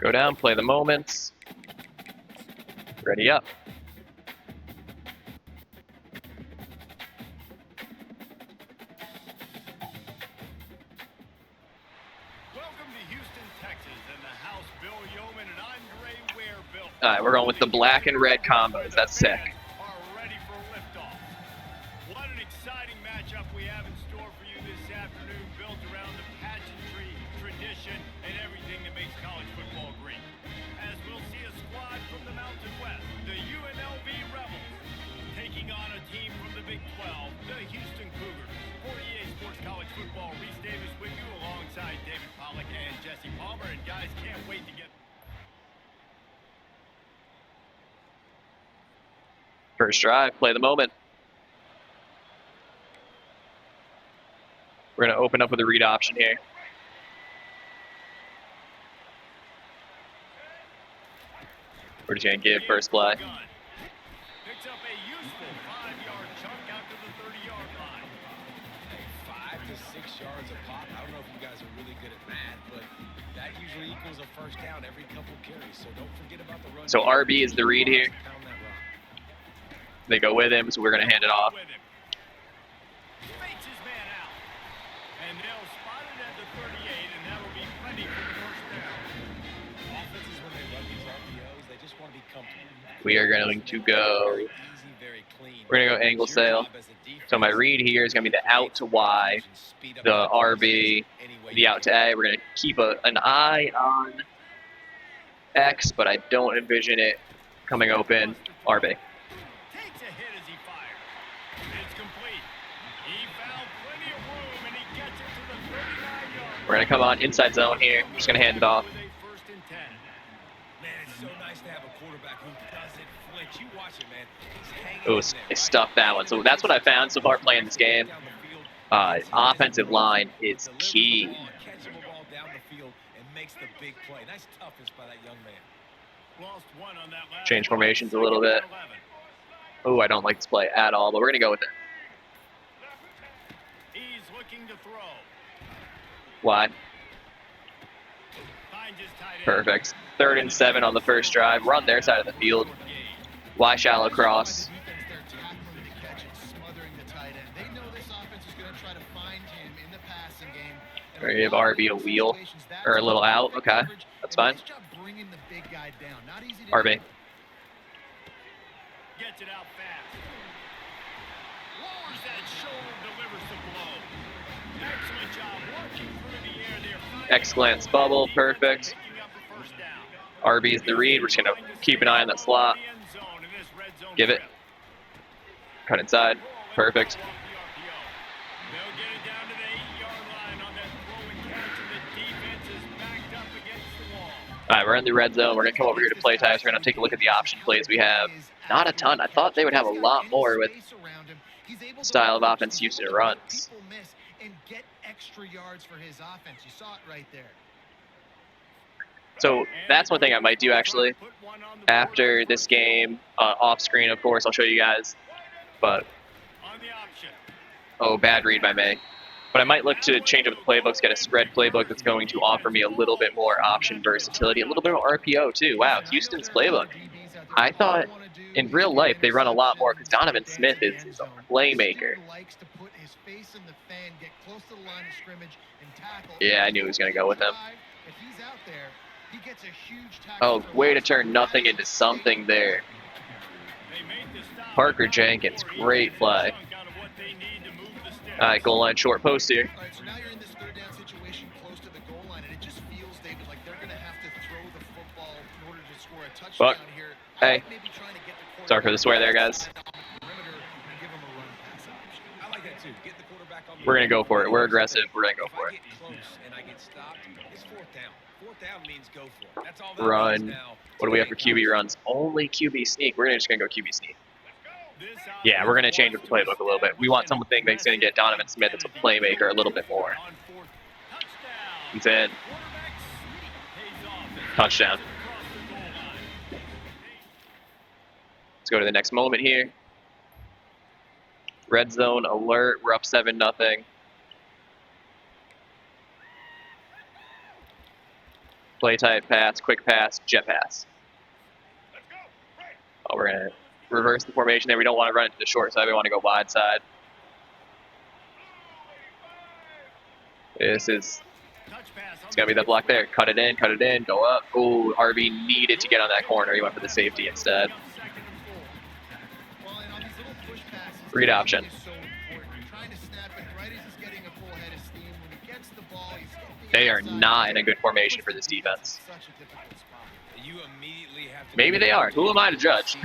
go down, play the moments. Ready up. Welcome to Houston, Texas, and the house Bill Yeoman and Andre Ware built. All right, we're going with the black and red combos. That's sick. Are ready for liftoff. What an exciting matchup we have in store for you this afternoon, built around the pageantry, tradition, and everything that makes college football great. As we'll see a squad from the Mountain West, the UNLV Rebels, taking on a team from the Big 12, the Houston Cougars. 48 Sports College Football, Reese Davis with you alongside David Pollack and Jesse Palmer. And guys, can't wait to get... First drive, play the moment. We're going to open up with a read option here. We're just going to give first play. Picks up a useful 5-yard chunk out to the 30-yard line. Hey, 5 to 6 yards a pop. I don't know if you guys are really good at math, but that usually equals a first down every couple carries. So don't forget about the run. So RB is the read here. They go with him, so we're going to hand it off. Fakes his man out. And they'll spot it at the 38, and that'll be plenty for the first down. Offenses, when they run these RPOs, they just want to be comfortable. We are going to go. We're going to go angle sail. So my read here is going to be the out to Y, the RB, the out to A. We're going to keep an eye on X, but I don't envision it coming open. RB. We're going to come on inside zone here. Just going to hand it off. Man, it's so nice to have a quarterback who doesn't flinch. You watch it, man. He's hanging Ooh, they stuffed that one. So that's what I found so far playing this game. Offensive line is key. Change formations a little bit. Oh, I don't like this play at all, but we're going to go with it. He's looking to throw. Wide. Perfect. 3rd and 7 on the first drive. We're on their side of the field. Y shallow cross. We're going to give RB a wheel, or a little out. Okay, that's fine. RB. Gets it out fast. Lowers that shoulder, delivers the blow. Excellent job working through the air there. X-glance bubble, perfect. RB is the read. We're just going to keep an eye on that slot. Give it. Cut inside. Perfect. All right, we're in the red zone. We're going to come over here to play types. We're going to take a look at the option plays we have. Not a ton. I thought they would have a lot more with style of offense Houston runs. So that's one thing I might do actually after this game, off screen, of course. I'll show you guys. But oh, bad read by me. But I might look to change up the playbooks, get a spread playbook that's going to offer me a little bit more option versatility, a little bit more RPO too. Wow, Houston's playbook. I thought in real life they run a lot more because Donovan Smith is a playmaker. Yeah, I knew he was going to go with him. Oh, way to turn nothing into something there. Parker Jenkins, great play. All right, goal line short post here. All right, so now you're in this third down situation close to the goal line, and it just feels, David, like they're going to have to throw the football in order to score a touchdown here. Hey, sorry for the swear there, guys. We're going to go for it. We're aggressive. We're going to go for it. Run. What do we have for QB runs? Only QB sneak. We're just going to go QB sneak. Yeah, we're going to change up the playbook a little bit. We want something that's going to get Donovan Smith as a playmaker a little bit more. He's in. Touchdown. Let's go to the next moment here. Red zone alert. We're up 7-0. Play type pass, quick pass, jet pass. Oh, we're going to reverse the formation there. We don't want to run it to the short side. We want to go wide side. It's going to be the block there. Cut it in, go up. Ooh, RB needed to get on that corner. He went for the safety instead. Read option. They are not in a good formation for this defense. Such a difficult spot. You immediately have to Maybe they are. Who am I to judge?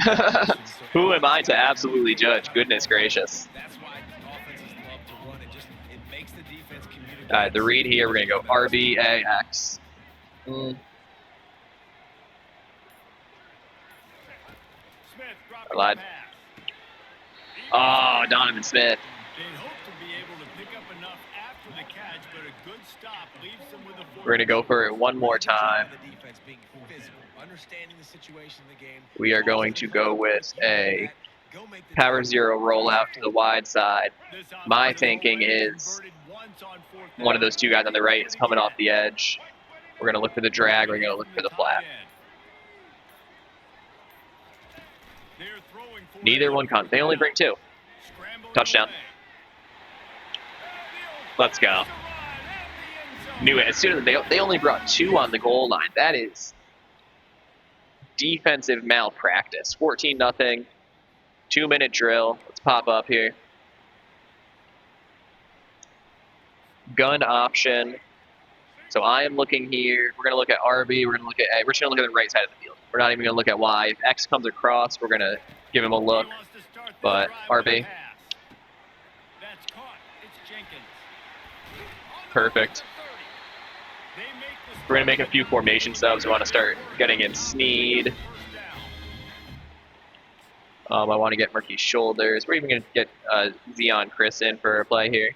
Who am I to absolutely judge? Goodness gracious. That's why offenses love to run it. Just it makes the defense communicate. All right, the read here, we're going to go RBAX. Smith dropping I lied. the pass. Oh, Donovan Smith. They hope to be able to pick up enough after the catch, but a good stop leaves them with a We're going to go for it one more time. The defense being physical, understanding the situation in the game. We are going to go with a power zero rollout to the wide side. My thinking is one of those two guys on the right is coming off the edge. We're going to look for the drag. We're going to look for the flat. Neither one comes. They only bring two. Touchdown. Let's go. Knew it. As soon as they only brought two on the goal line. That is defensive malpractice. 14-0. 2-minute drill. Let's pop up here. Gun option. So I am looking here. We're going to look at RB. We're going to look at A. We're just going to look at the right side of the field. We're not even going to look at Y. If X comes across, we're going to give him a look. But RB. Perfect. We're going to make a few formation subs. We want to start getting in Sneed. I want to get Murky's shoulders. We're even going to get Zion Chris in for a play here.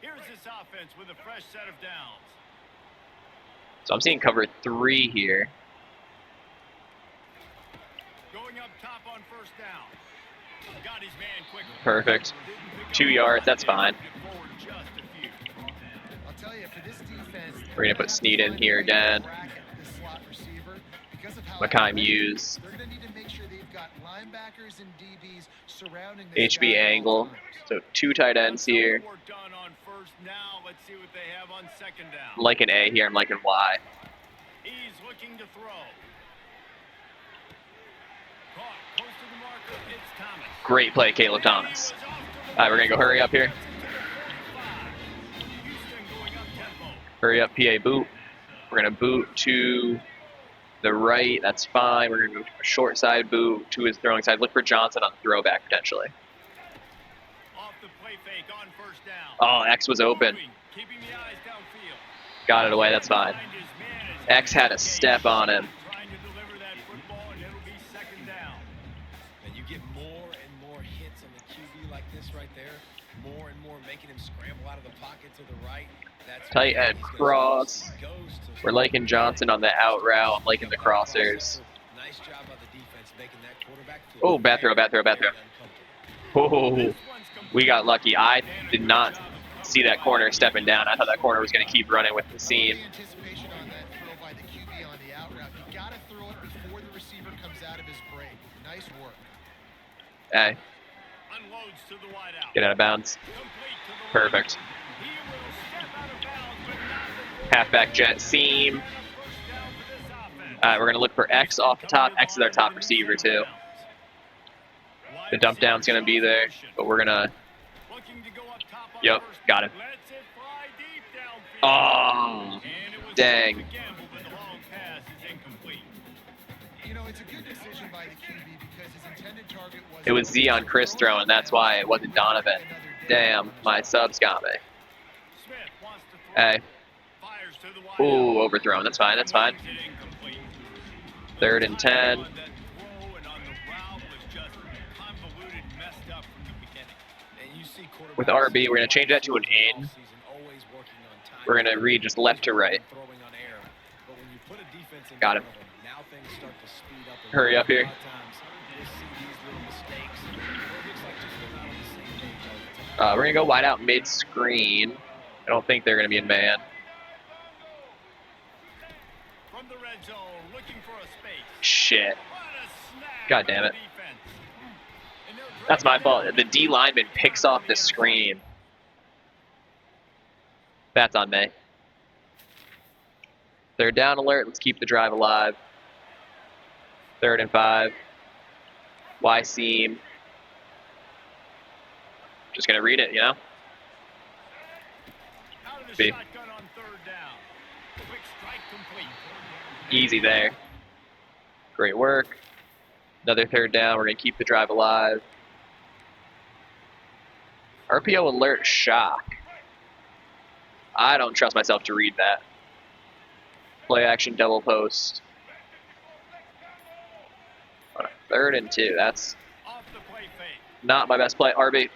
Here's this offense with a fresh set of downs. So I'm seeing cover 3 here. Going up top on first down. Got his man quickly. Perfect. 2 yards, that's fine. I'll tell you, for this defense, We're going to put Sneed in here again. Makai Muse. They're going to need to make sure they've got linebackers and DBs surrounding HB this guy at all angle. times. So 2 tight ends here. Let's see what they have on second down. I'm liking A here. I'm liking Y. He's looking to throw. Caught close to the marker. It's Thomas. Great play, Caleb Thomas. All right, we're going to go hurry up here. Houston going up tempo. Hurry up, PA boot. We're going to boot to the right. That's fine. We're going to go a short side boot to his throwing side. Look for Johnson on the throwback potentially. Off the play fake on first down. Oh, X was open. Keeping the eyes downfield. Got it away. That's fine. X had a step on him. Trying to deliver that football, and it'll be second down. And you get more and more hits on the QB like this right there. More and more making him scramble out of the pocket to the right. That's Tight end cross. We're liking Johnson on the out route. I'm liking the crossers. Nice job by the defense making that quarterback Oh, bad throw, bad throw, bad throw. Oh, we got lucky. I did not see that corner stepping down. I thought that corner was going to keep running with the seam. Anticipation on that throw by the QB on the out route. You got to throw it before the receiver comes out of his break. Nice work. Hey, Unloads to the wide out. get out of bounds. Complete to the Perfect. He will step out of bounds, but not before Halfback jet seam. first down for this offense. All right, we're going to look for X off the top. X is our top receiver, too. The dump down's going to be there, but we're going to... Looking to go up top on Yep, first got him. down. Lets it fly deep downfield. Oh, And it was dang. a gamble, but the long pass is incomplete. You know, it's a good decision by the QB because his intended target was... It was Zion Chris throwing. That's why it wasn't Donovan. Damn, my subs got me. Smith wants to throw. Hey. Fires to the wide Ooh, out. overthrown. That's fine, that's fine. Makes it incomplete. 3rd and 10. On that throw and on the route was just convoluted, messed up from the beginning. And you see With RB, we're going to change that to an in. We're going to read just left to right. Got him. Hurry up here. We're going to go wide out mid-screen. I don't think they're going to be in man. From the red zone, looking for a space. Shit. What a snag God by damn the it. defense. And they'll That's drive my it fault. down. The D lineman picks off the screen. That's on me. 3rd down alert. Let's keep the drive alive. 3rd and 5. Y seam. Just going to read it, you know? be. Shotgun on third down. Quick strike complete. Easy there. Great work. Another third down. We're going to keep the drive alive. RPO alert shock. I don't trust myself to read that. Play action double post. On a 3rd and 2. That's Off the play fake. not my best play. RB.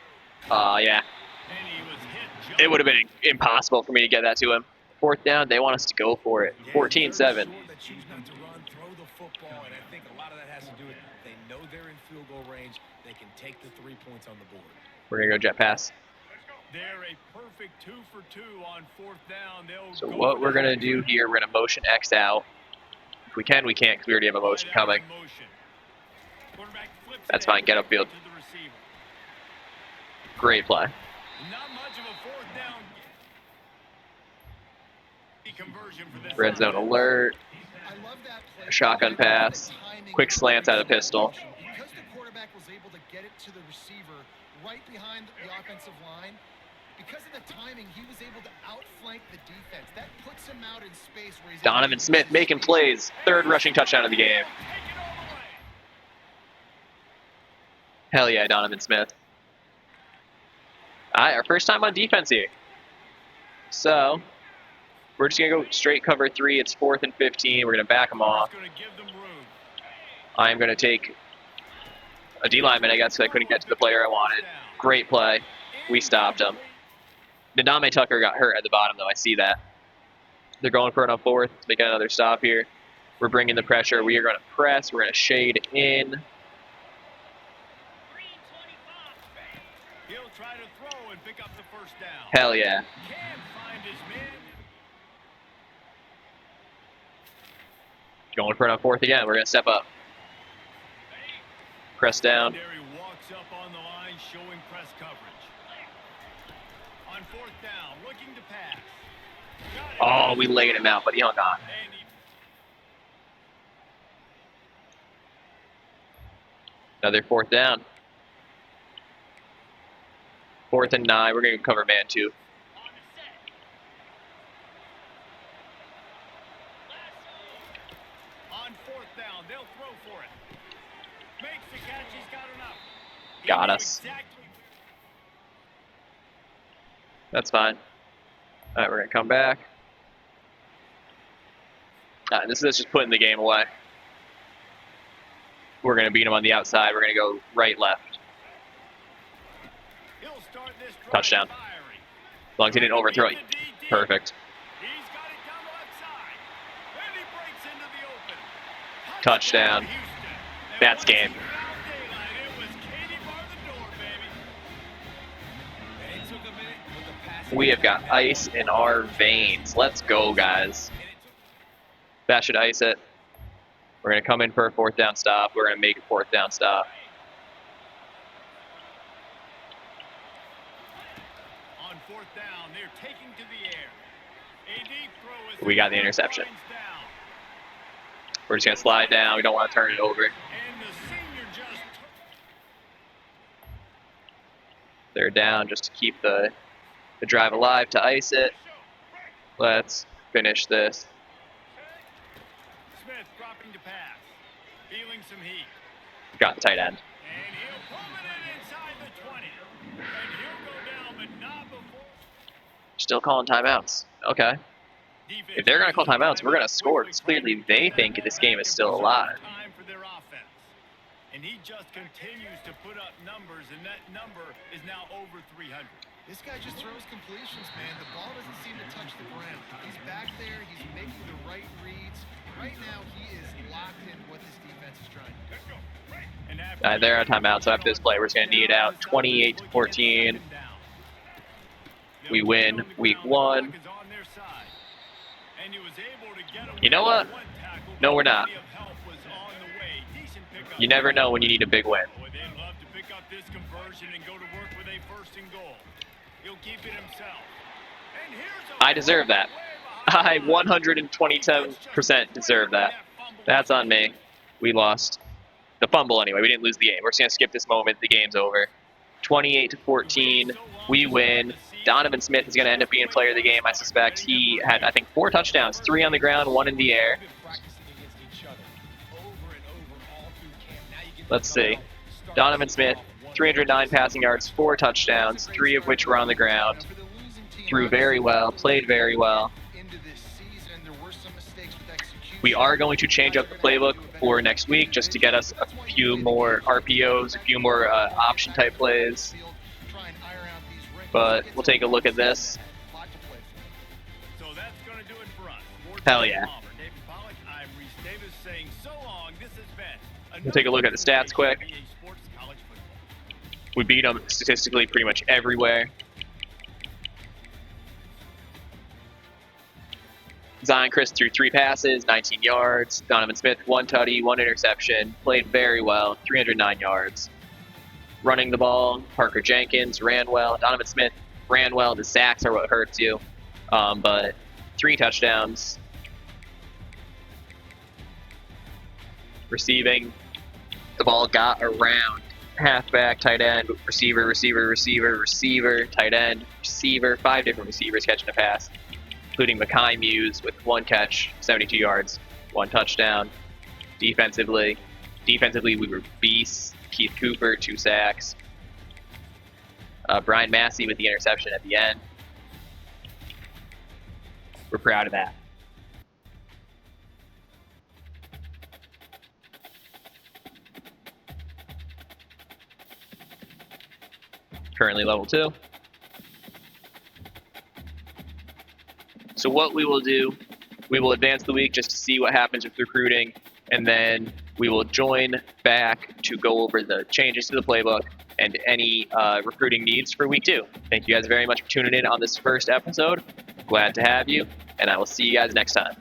Yeah. And he was hit. It would have been impossible for me to get that to him. 4th down, they want us to go for it. 14-7. That choose not to run, throw the football, and I think a lot of that has to do with they know they're in field goal range. They can take the 3 points on the board. We're going to go jet pass. They're a perfect 2 for 2 on 4th down. They'll So go what for we're the going to do here, we're going to motion X out. If we can, we can't, because we already have a motion Wide out coming. in motion. Quarterback flips That's it fine, get upfield. to the receiver. Great play. Not much of a 4th down. Conversion for this Red zone offense. alert. I love that play. A shotgun pass. Quick slants out of pistol. Because the quarterback was able to get it to the receiver right behind the offensive line, because of the timing, he was able to outflank the defense. That puts him out in space where he's Donovan Smith making plays. 3rd rushing touchdown of the game. Take it all the way. Hell yeah, Donovan Smith. All right, our first time on defense here. So, we're just going to go straight cover 3. It's 4th and 15. We're going to back them off. Gonna give them room. I am going to take a D lineman, I guess, because I couldn't get to the player I wanted. Great play. We stopped him. Nadame Tucker got hurt at the bottom, though. I see that. They're going for it on 4th. They got another stop here. We're bringing the pressure. We are going to press. We're going to shade in. He'll try to throw and pick up the 1st down. Hell yeah. Can't find his man. Going for it on 4th again. We're going to step up. Press down. Secondary walks up on the line, showing press coverage. On 4th down, looking to pass. Got it. Oh, we laid him out, but he hung on. And he- Another 4th down. 4th and 9. We're going to cover man 2. On 4th down, they'll throw for it. Makes the catch, he's got enough. He Got knew us. Exactly. That's fine. All right, we're going to come back. All right, this is just putting the game away. We're going to beat him on the outside. We're going to go right, left. He'll start this drive Touchdown. firing. As long as he didn't overthrow it. Perfect. He's got it down the left side. And he breaks into the open. Touchdown. Houston. And That's once game. he found daylight, it was Katie bar the door, baby. And it took a minute, but the pass. We have got ice in our veins. Let's go, guys. That should ice it. We're going to come in for a 4th down stop. We're going to make a 4th down stop. On 4th down, they're taking to the air. A deep throw is We got the interception. winds down. We're just going to slide down. We don't want to turn it over. And the senior just They're down just to keep the drive alive to ice it. Let's finish this. Smith dropping to pass. Feeling some heat. Got the tight end. And he'll pull it in inside the 20. And he'll go down, but not before. Still calling timeouts. Okay. If they're going to call timeouts, we're going to score. Because clearly they think this game is still alive. Time for their offense. And he just continues to put up numbers, and that number is now over 300. This guy just throws completions, man. The ball doesn't seem to touch the ground. He's back there. He's making the right reads. Right now, he is locked in what this defense is trying to do. And after They're on timeout, so after this play, we're just going to knee it out. 28-14. We win week 1. You know what? No, we're not. You never know when you need a big win. Boy, they'd love to pick up this conversion and go to work with a 1st and goal. He'll keep it himself. And here's a I deserve that. I 127% deserve that. That's on me. We lost the fumble anyway. We didn't lose the game. We're just going to skip this moment. The game's over. 28-14. We win. Donovan Smith is going to end up being player of the game, I suspect. He had, I think, 4 touchdowns, 3 on the ground, 1 in the air. Let's see. Donovan Smith, 309 passing yards, 4 touchdowns, 3 of which were on the ground. Threw very well, played very well. We are going to change up the playbook for next week just to get us a few more RPOs, a few more option-type plays. But we'll take a look at this. So that's going to do it for us. Hell yeah. David Pollack, I'm Reese Davis saying so long. This has been We'll take a look at the stats quick. NBA Sports College Football. We beat them statistically pretty much everywhere. Zion Chris threw 3 passes, 19 yards. Donovan Smith, 1 tutty, 1 interception. Played very well, 309 yards. Running the ball, Parker Jenkins ran well. Donovan Smith ran well. The sacks are what hurts you. But 3 touchdowns. Receiving, the ball got around halfback, tight end, receiver, tight end, receiver. 5 different receivers catching a pass, including Mekhi Muse with 1 catch, 72 yards, 1 touchdown. Defensively, we were beasts. Keith Cooper, 2 sacks. Brian Massey with the interception at the end. We're proud of that. Currently level 2. So what we will do, we will advance the week just to see what happens with recruiting, and then we will join back to go over the changes to the playbook and any recruiting needs for week 2. Thank you guys very much for tuning in on this first episode. Glad to have you, and I will see you guys next time.